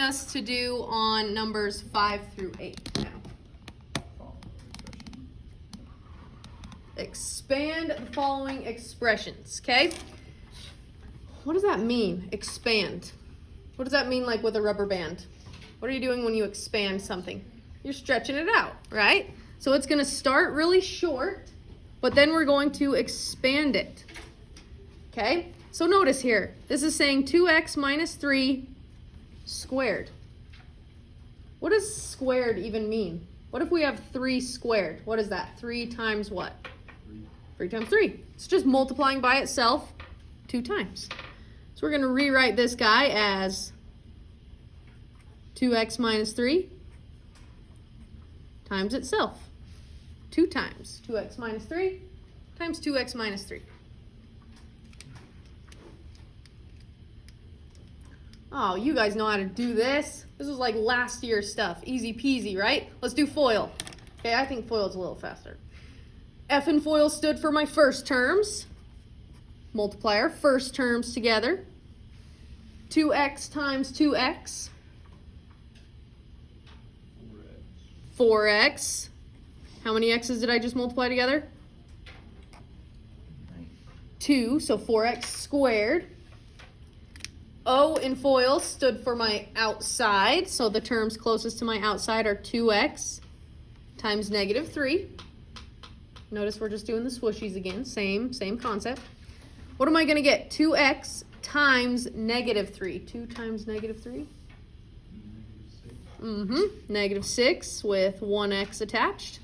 Us to do on numbers 5 through 8 now. Expand the following expressions, okay? What does that mean, expand? What does that mean, like with a rubber band? What are you doing when you expand something? You're stretching it out, right? So it's going to start really short, but then we're going to expand it, okay? So notice here, this is saying 2x minus 3 squared. What does squared even mean? What if we have 3 squared? What is that? 3 times what? 3 times 3. It's just multiplying by itself 2 times. So we're going to rewrite this guy as 2x minus 3 times itself. 2 times 2x minus 3 times 2x minus 3. Oh, you guys know how to do this. This was like last year's stuff. Easy peasy, right? Let's do FOIL. Okay, I think FOIL's a little faster. F and FOIL stood for my first terms. Multiply our first terms together. 2x times 2x. 4x. How many x's did I just multiply together? 2, so 4x squared. O in FOIL stood for my outside, so the terms closest to my outside are 2x times negative 3. Notice we're just doing the swooshies again, same concept. What am I going to get? 2x times negative 3. 2 times negative 3? Negative 6 with 1x attached.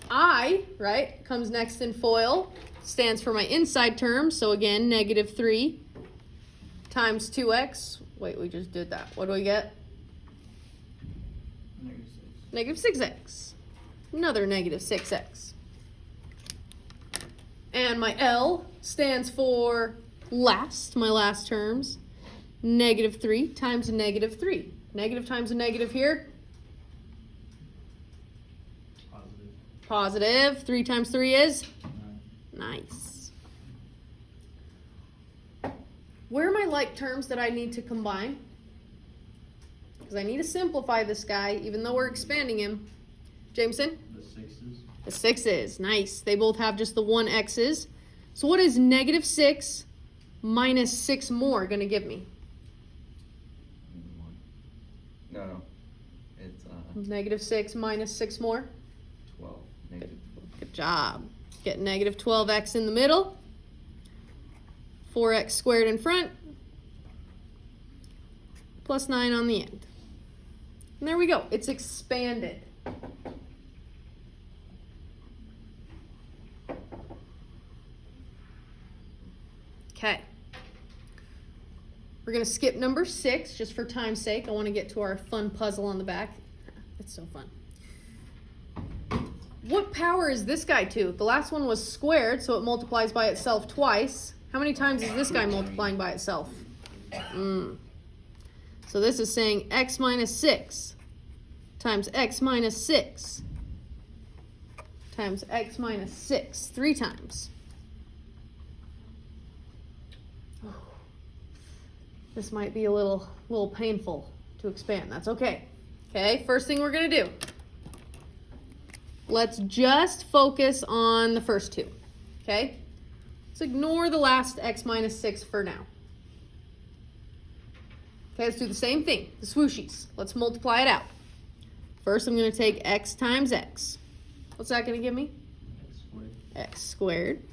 I, right, comes next in FOIL, stands for my inside term, so again, negative 3. Times 2x. Wait, we just did that. What do we get? Negative 6x. Another negative 6x. And my L stands for last, my last terms. Negative 3 times a negative 3. Negative times a negative here. Positive. 3 times 3 is? 9. Nice. Where are my like terms that I need to combine? Because I need to simplify this guy, even though we're expanding him. Jameson? The 6's. The 6's. Nice. They both have just the 1 x's. So what is negative 6 minus 6 more going to give me? No. It's Negative 6 minus 6 more? 12. Negative 12. Good job. Get negative 12x in the middle. 4x squared in front, plus 9 on the end. And there we go. It's expanded. Okay. We're going to skip number 6 just for time's sake. I want to get to our fun puzzle on the back. It's so fun. What power is this guy to? The last one was squared, so it multiplies by itself twice. How many times is this guy multiplying by itself? So this is saying x minus 6 times x minus 6 times x minus 6. 3 times. This might be a little painful to expand. That's okay. Okay, first thing we're going to do. Let's just focus on the first 2. Okay? Let's ignore the last x minus 6 for now. Okay, let's do the same thing. The swooshies. Let's multiply it out. First, I'm going to take x times x. What's that going to give me? X squared. X squared.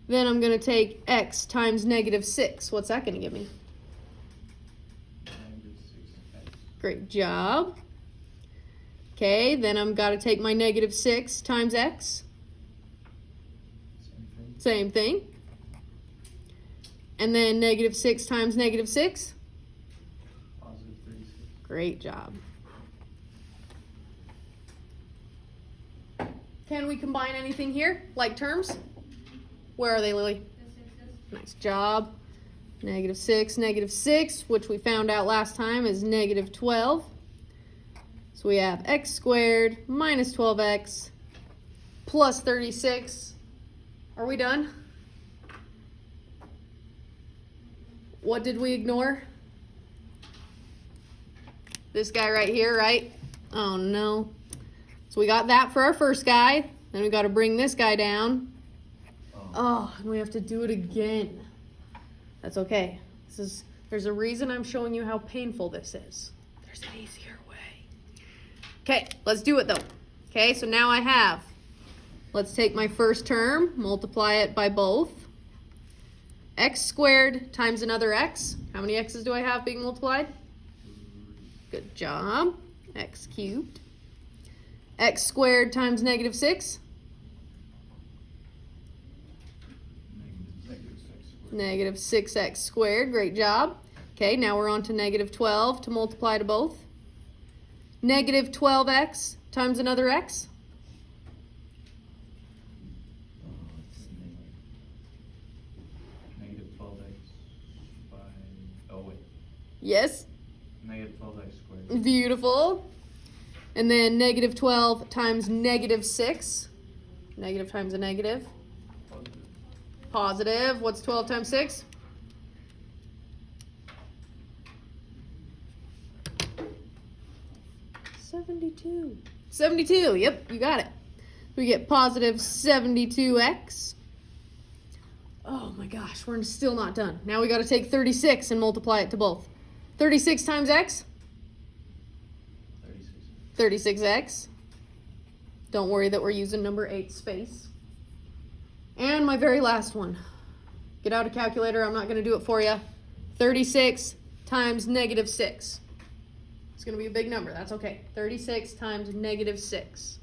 Then I'm going to take x times negative 6. What's that going to give me? Negative 6x. Great job. Okay, then I'm got to take my negative 6 times x. Same thing. And then negative 6 times negative 6. Positive 36. Great job. Can we combine anything here? Like terms? Where are they, Lily? The 6's. Nice job. Negative 6, which we found out last time is negative 12. So we have x squared minus 12x plus 36. Are we done? What did we ignore? This guy right here, right? Oh no. So we got that for our first guy. Then we got to bring this guy down. Oh, and we have to do it again. That's okay. There's a reason I'm showing you how painful this is. There's an easier way. Okay, let's do it though. Okay, so now I have, let's take my first term, multiply it by both. X squared times another x. How many x's do I have being multiplied? Good job. X cubed. X squared times negative 6. Negative 6x squared. Great job. Okay, now we're on to negative 12 to multiply to both. Negative 12x times another x. Negative 12x by, wait. Yes. Negative 12x squared. Beautiful. And then negative 12 times negative 6. Negative times a negative. Positive. What's 12 times 6? $72. 72. Yep, you got it. We get positive 72x. Oh my gosh, we're still not done. Now we got to take 36 and multiply it to both. 36 times x? 36x. Don't worry that we're using number 8 space. And my very last one. Get out a calculator. I'm not going to do it for you. 36 times negative 6. It's going to be a big number. That's okay. 36 times negative 6.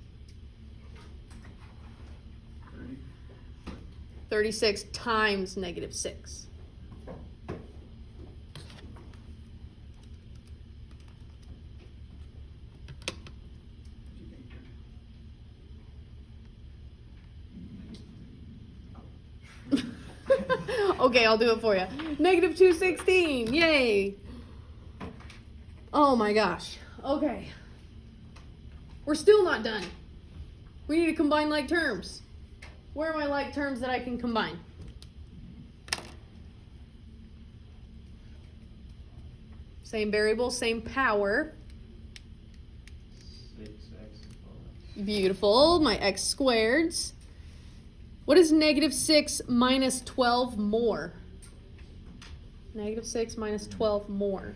36 times negative 6. Okay, I'll do it for you. Negative 216. Yay. Oh my gosh. Okay. We're still not done. We need to combine like terms. Where are my like terms that I can combine? Same variable, same power. 6x and 12x. Beautiful. My x squareds. What is negative 6 minus 12 more? Negative 6 minus 12 more.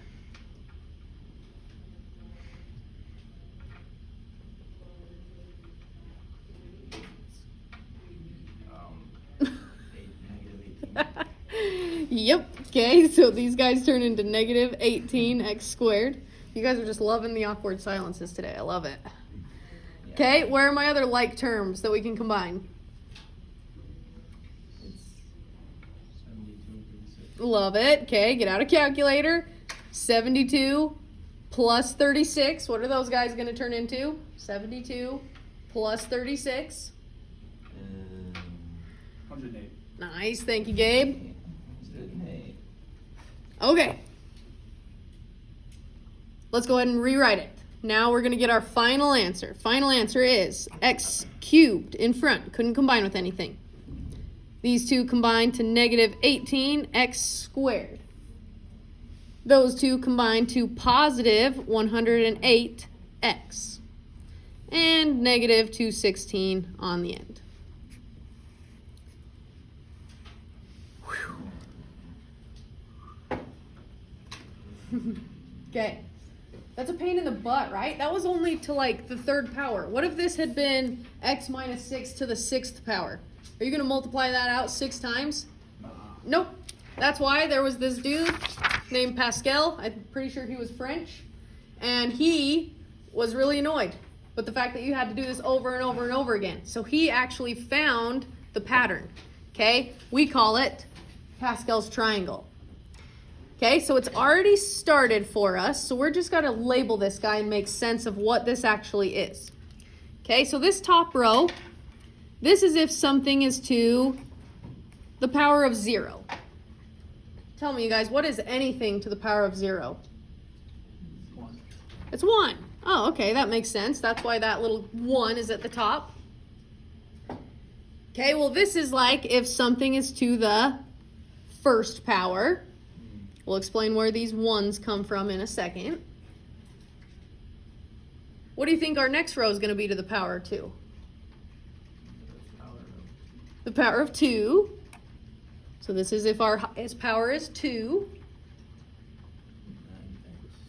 Yep. Okay, so these guys turn into negative 18x squared. You guys are just loving the awkward silences today. I love it. Okay, where are my other like terms that we can combine? 72 and 36. Love it. Okay, get out a calculator. 72 plus 36. What are those guys going to turn into? 72 plus 36. 108. Nice. Thank you, Gabe. 108. Okay. Let's go ahead and rewrite it. Now we're going to get our final answer. Final answer is x cubed in front. Couldn't combine with anything. These two combine to negative 18x squared. Those two combine to positive 108x. And negative 216 on the end. Okay. That's a pain in the butt, right? That was only to like the third power. What if this had been x minus 6 to the 6th power? Are you going to multiply that out 6 times? Nope. That's why there was this dude named Pascal. I'm pretty sure he was French. And he was really annoyed with the fact that you had to do this over and over and over again. So he actually found the pattern. Okay? We call it Pascal's triangle. Okay, so it's already started for us, so we're just going to label this guy and make sense of what this actually is. Okay, so this top row, this is if something is to the power of 0. Tell me, you guys, what is anything to the power of 0? 1. It's 1. Oh, okay, that makes sense. That's why that little 1 is at the top. Okay, well, this is like if something is to the first power. We'll explain where these 1s come from in a second. What do you think our next row is going to be to the power of 2? The power of 2. So this is if our highest power is 2.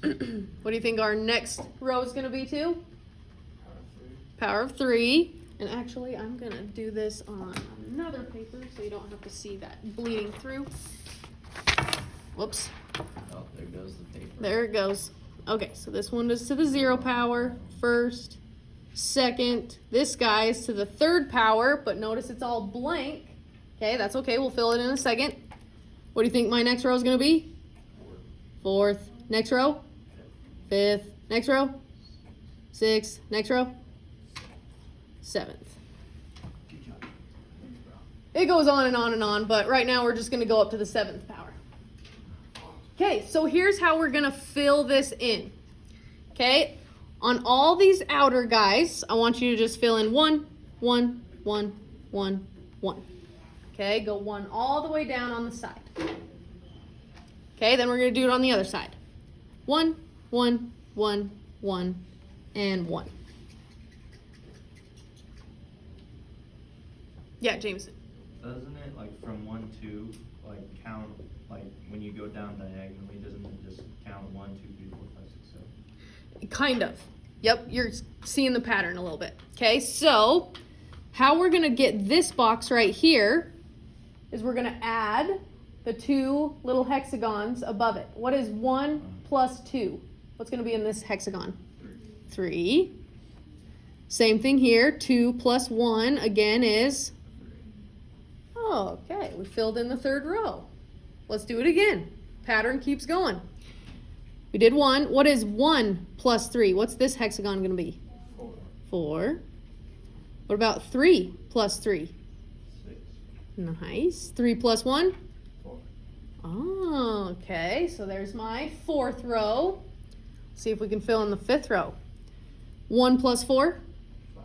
What do you think our next row is going to be to? Power of 3. And actually, I'm going to do this on another paper so you don't have to see that bleeding through. Whoops. Oh, there goes the paper. There it goes. Okay, so this one is to the 0 power first, second. This guy is to the 3rd power, but notice it's all blank. Okay, that's okay. We'll fill it in a second. What do you think my next row is going to be? 4th. Next row? 5th. Next row? 6th. Next row? 7th. Good job. It goes on and on and on, but right now we're just going to go up to the 7th power. Okay, so here's how we're going to fill this in. Okay, on all these outer guys, I want you to just fill in 1, 1, 1, 1, 1. Okay, go 1 all the way down on the side. Okay, then we're going to do it on the other side. 1, 1, 1, 1, and 1. Yeah, Jameson. Doesn't it, like, from 1, 2, like, count, like, when you go down diagonally, doesn't it just count 1, 2, 3, 4, 5, 6, 7? Kind of. Yep, you're seeing the pattern a little bit. Okay, so how we're going to get this box right here is we're going to add the 2 little hexagons above it. What is 1 plus 2? What's going to be in this hexagon? 3. Same thing here. 2 plus 1 again is... Oh, okay, we filled in the 3rd row. Let's do it again. Pattern keeps going. We did 1. What is 1 plus 3? What's this hexagon going to be? 4. What about 3 plus 3? 6. Nice. 3 plus 1? 4. Oh, okay. So there's my 4th row. See if we can fill in the 5th row. 1 plus 4? 5.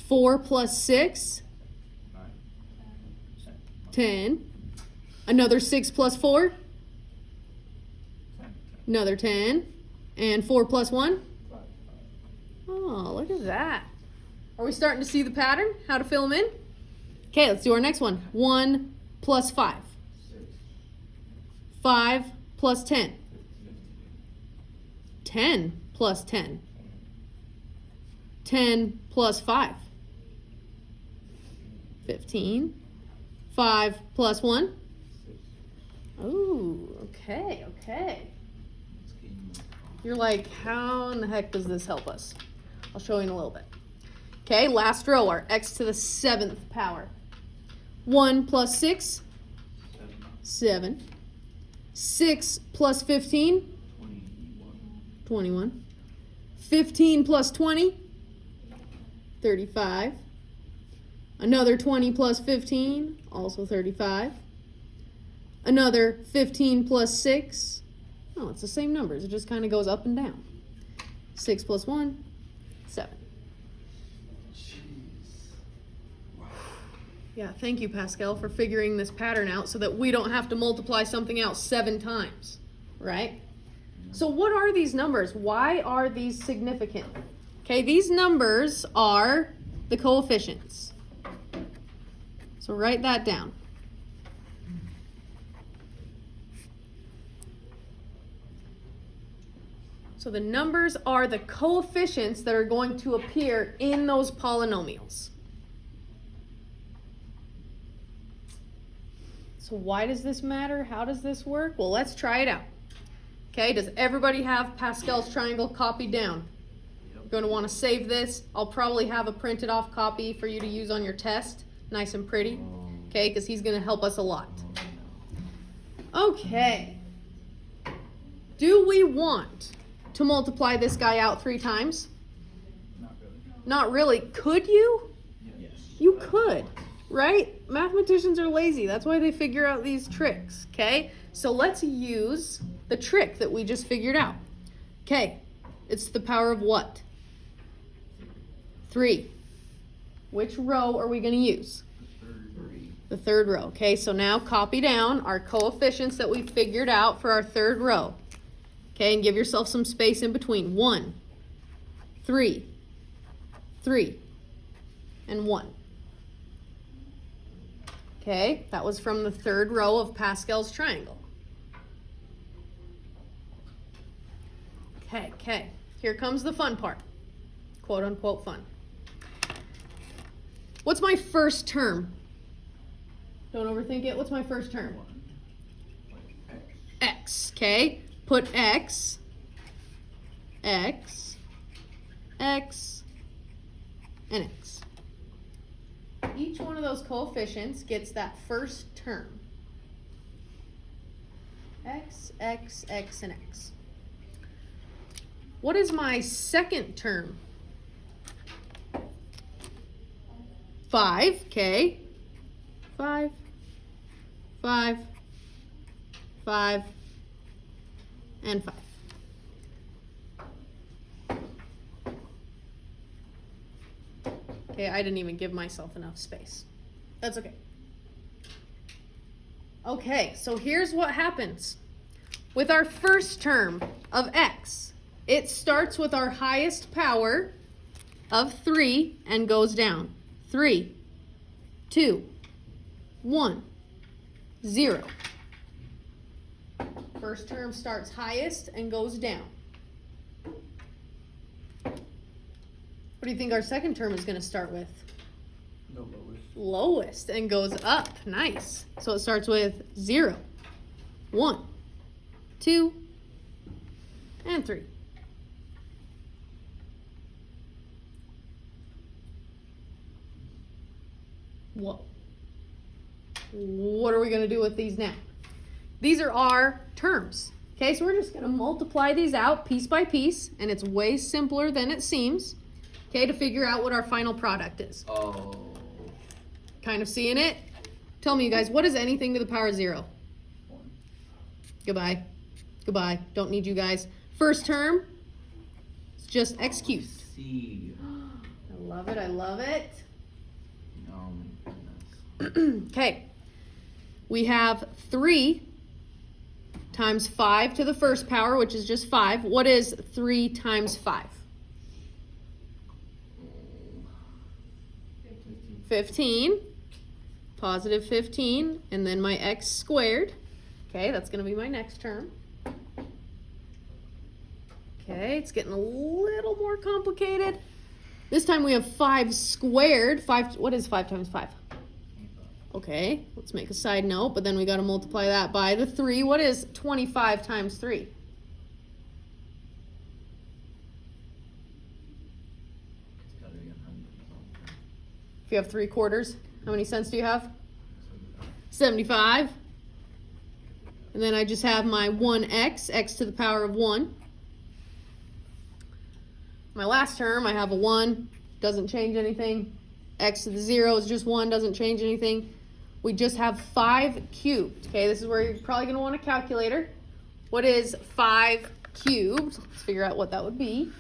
4 plus 6? 9. 10. Another 6 plus 4? 10. Another 10. And 4 plus 1? 5. Oh, look at that. Are we starting to see the pattern? How to fill them in? Okay, let's do our next one. 1 plus 5. 6. 5 plus 10. 10 plus 10. 10 plus 5. 15. 5 plus 1. 6. Oh, okay, okay. You're like, how in the heck does this help us? I'll show you in a little bit. Okay, last row, our x to the 7th power. 1 plus 6, 7. 6 plus 15, 21. 15 plus 20, 35. Another 20 plus 15, also 35. Another 15 plus 6. Oh, it's the same numbers. It just kind of goes up and down. 6 plus 1, 7. Yeah, thank you, Pascal, for figuring this pattern out so that we don't have to multiply something out 7 times, right? So what are these numbers? Why are these significant? Okay, these numbers are the coefficients. So write that down. So the numbers are the coefficients that are going to appear in those polynomials. So why does this matter? How does this work? Well, let's try it out. Okay, does everybody have Pascal's triangle copied down? You're going to want to save this. I'll probably have a printed off copy for you to use on your test. Nice and pretty. Okay, because he's going to help us a lot. Okay. Do we want to multiply this guy out 3 times? Not really. Not really. Could you? Yes. You could, right? Mathematicians are lazy. That's why they figure out these tricks, okay? So let's use the trick that we just figured out. Okay, it's the power of what? 3. Which row are we going to use? The 3rd row. Okay, so now copy down our coefficients that we figured out for our 3rd row. Okay, and give yourself some space in between. 1, 3, 3, and 1. Okay, that was from the third row of Pascal's triangle. Okay, here comes the fun part. Quote unquote fun. What's my first term? Don't overthink it. What's my first term? X, okay? Put X, X, X, and X. Each one of those coefficients gets that first term. X, X, X, and X. What is my second term? 5, okay? 5, 5, 5, and 5. Okay, I didn't even give myself enough space. That's okay. Okay, so here's what happens. With our first term of x, it starts with our highest power of 3 and goes down. 3, 2, 1, 0. First term starts highest and goes down. What do you think our second term is going to start with? The lowest. Lowest and goes up. Nice. So it starts with 0, 1, 2, and 3. Whoa. What are we going to do with these now? These are our terms. Okay, so we're just going to multiply these out piece by piece, and it's way simpler than it seems, okay, to figure out what our final product is. Oh. Kind of seeing it? Tell me, you guys, what is anything to the power of 0? 1. Goodbye. Goodbye. Don't need you guys. First term, it's just x cubed. C. I love it. I love it. Oh my goodness. Okay. We have 3 times 5 to the first power, which is just 5. What is 3 times 5? 15. Positive 15. And then my x squared. Okay, that's going to be my next term. Okay, it's getting a little more complicated. This time we have 5 squared. What is 5 times 5? Okay, let's make a side note, but then we got to multiply that by the 3. What is 25 times 3? It's gotta be 100 something. If you have 3/4, how many cents do you have? 75. And then I just have my 1x, x to the power of 1. My last term, I have a 1, doesn't change anything. X to the 0 is just 1, doesn't change anything. We just have 5 cubed. Okay, this is where you're probably going to want a calculator. What is 5 cubed? Let's figure out what that would be.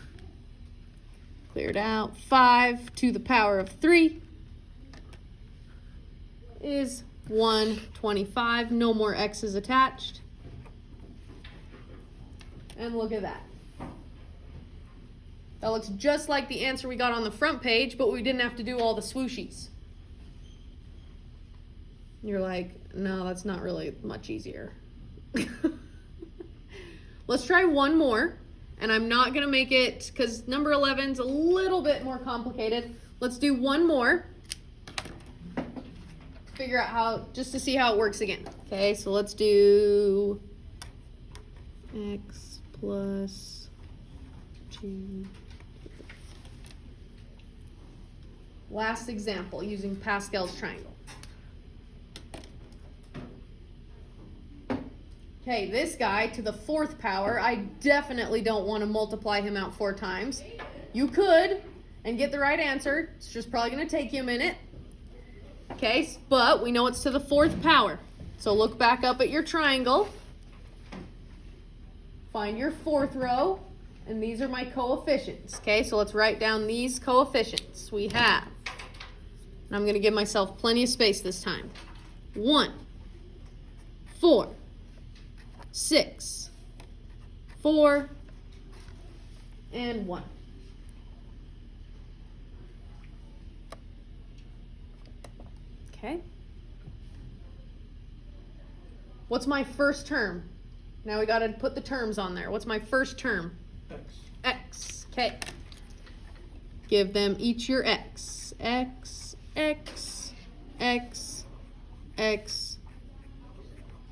Clear it out. 5 to the power of 3 is 125. No more x's attached. And look at that. That looks just like the answer we got on the front page, but we didn't have to do all the swooshies. You're like, no, that's not really much easier. Let's try one more, and I'm not going to make it, because number 11 is a little bit more complicated. Let's do one more. Figure out how, just to see how it works again. Okay, so let's do x plus 2. Last example using Pascal's triangle. Okay, this guy to the 4th power, I definitely don't want to multiply him out 4 times. You could and get the right answer. It's just probably going to take you a minute. Okay, but we know it's to the 4th power. So look back up at your triangle. Find your 4th row, and these are my coefficients. Okay, so let's write down these coefficients. We have, and I'm going to give myself plenty of space this time. 1, 4, 6, 4, and 1. Okay. What's my first term? Now we gotta put the terms on there. What's my first term? X. X. Okay. Give them each your X. X, X, X, X,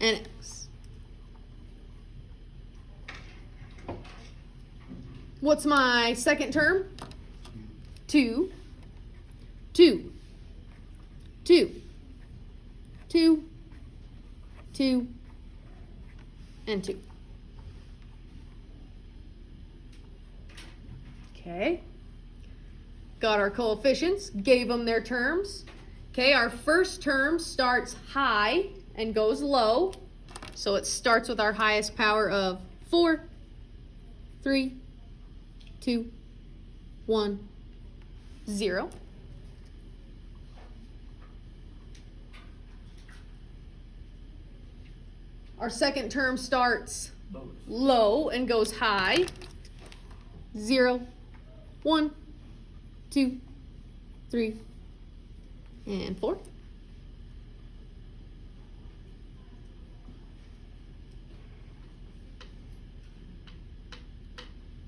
and X. What's my second term? 2, 2, 2, 2, 2, and 2. Okay. Got our coefficients, gave them their terms. Okay, our first term starts high and goes low. So it starts with our highest power of 4, 3, 2, 1, 0. Our second term starts low and goes high. 0, 1, 2, 3, and 4.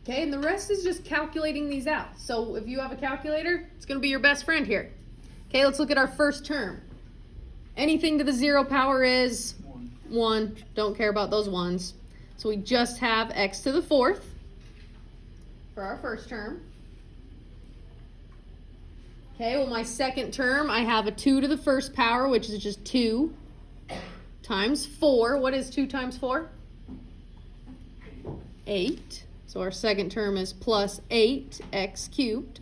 Okay, and the rest is just calculating these out. So if you have a calculator, it's going to be your best friend here. Okay, let's look at our first term. Anything to the 0 power is 1. Don't care about those ones. So we just have x to the 4th for our first term. Okay, well my second term, I have a 2 to the 1st power, which is just 2 times 4. What is 2 times 4? 8. So our second term is plus 8x cubed.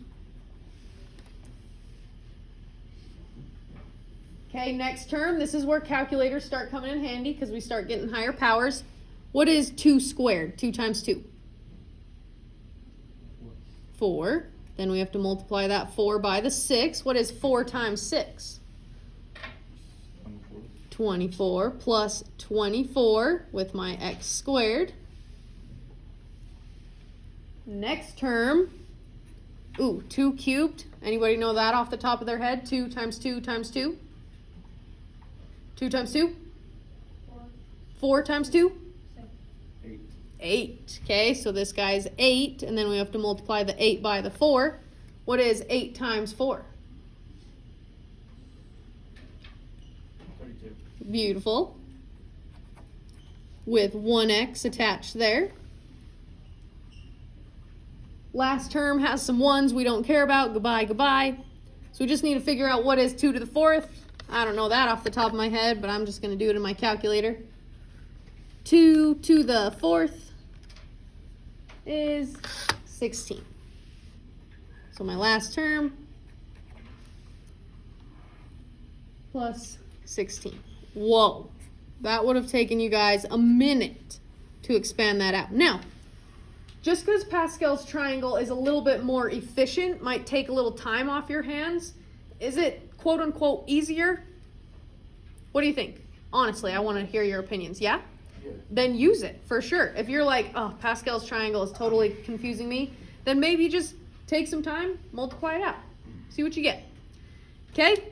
Okay, next term, this is where calculators start coming in handy because we start getting higher powers. What is 2 squared? 2 times 2? 4. Then we have to multiply that 4 by the 6. What is 4 times 6? 24 plus 24 with my x squared. Next term, 2 cubed. Anybody know that off the top of their head? 2 times 2 times 2? 2 times 2? 4 times 2? 8. Okay, so this guy's 8, and then we have to multiply the 8 by the 4. What is 8 times 4? 32. Beautiful. With 1x attached there. Last term has some 1s we don't care about. Goodbye, goodbye. So we just need to figure out what is 2 to the 4th. I don't know that off the top of my head, but I'm just going to do it in my calculator. 2 to the 4th is 16. So my last term plus 16. Whoa. That would have taken you guys a minute to expand that out. Now, just because Pascal's triangle is a little bit more efficient, might take a little time off your hands, is it quote unquote easier? What do you think? Honestly, I want to hear your opinions. Yeah? Then use it for sure. If you're like, oh, Pascal's triangle is totally confusing me, then maybe just take some time, multiply it out. See what you get. Okay?